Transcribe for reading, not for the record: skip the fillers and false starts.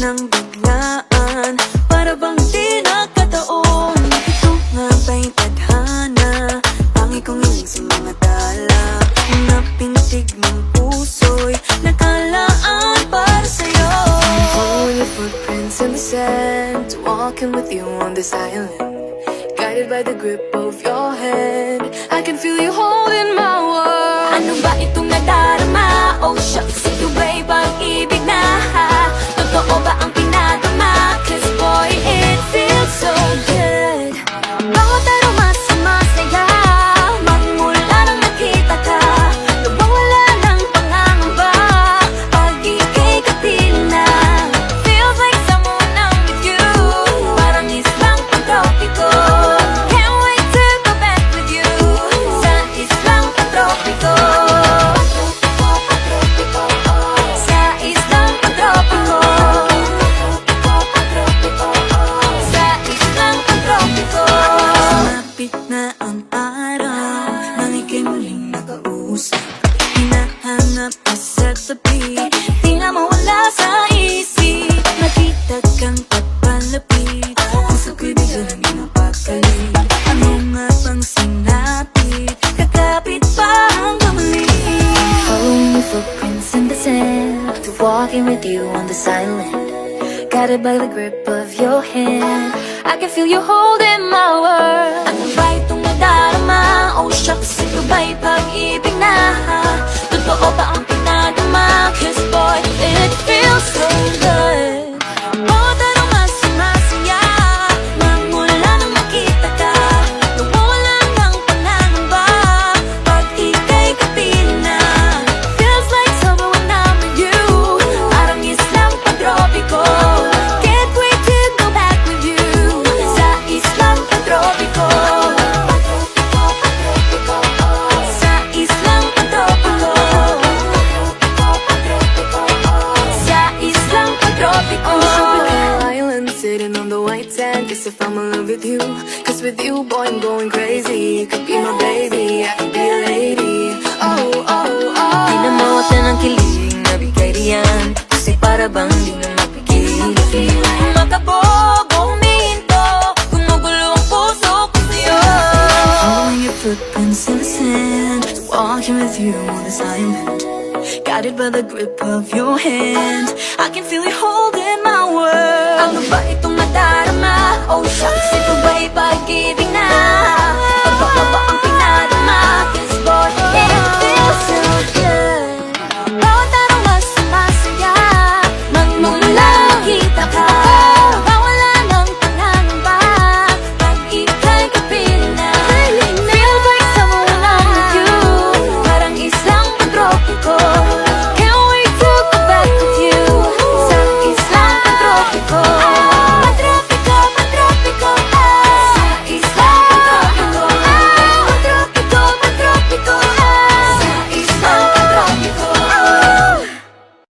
ng biglaan, para bang di nakataon. Ito nga ba'y tadhana, pangi kong iling sa mga tala. Napintig ng puso'y nakalaan para sa'yo. Following your footprints in the sand, walking with you on this island, guided by the grip of your hand. I can feel you holding my world. Ano ba itong nadarama? Oh shucks, ito ba'y pag-ibig na? Totoo ba ang pinadama? Cause boy, it feels so good. Bawat aroma sumasaya, magmula nang nakita ka. Nawawala ng pangangamba, pag ika'y kapiling na. Feels like someone I'm with you, parang islang pantropiko. Can't wait to go back with you, sa islang pantropiko. Sa islang pantropiko. Sa islang pantropiko. Sumapit na ang araw, nang ika'y muling nakausap. Hinahanap ka sa tabi, di na mawala sa isip. Nakita kang papalapit, puso ko'y biglang pinapakali. Ano nga bang sinapit, kakapit pa hanggang muli. Following your footprints in the sand, to walking with you on this island, guided by the grip of your hand. I can feel you holding my world. Ano ba itong nadarama? Oh shucks, ito ba'y pag-ibig na? Totoo ba ang pinadama? Cause boy, it feels so good. Bawat aroma sumasaya, magmula nang makita ka. Nawawala ng pangangamba, pag ika'y kapiling na. Feels like summer when I'm with you, parang islang pantropiko. Can't wait to go back with you, sa islang pantropiko. Sa islang pantropiko. Sa islang pantropiko. Island sitting on the white sand, guess if I'm in love with you. Cause with you, boy, I'm going crazy. You could be my baby, I could be a lady. Oh, oh, oh. Di na mawata ng kilig na bigay riyan, kasi para bang di na mapigil. Makabog, huminto, gumugulo ang puso ko sa'yo. Following your footprints in the sand, walking with you on this island, guided by the grip of your hand. I can feel you hold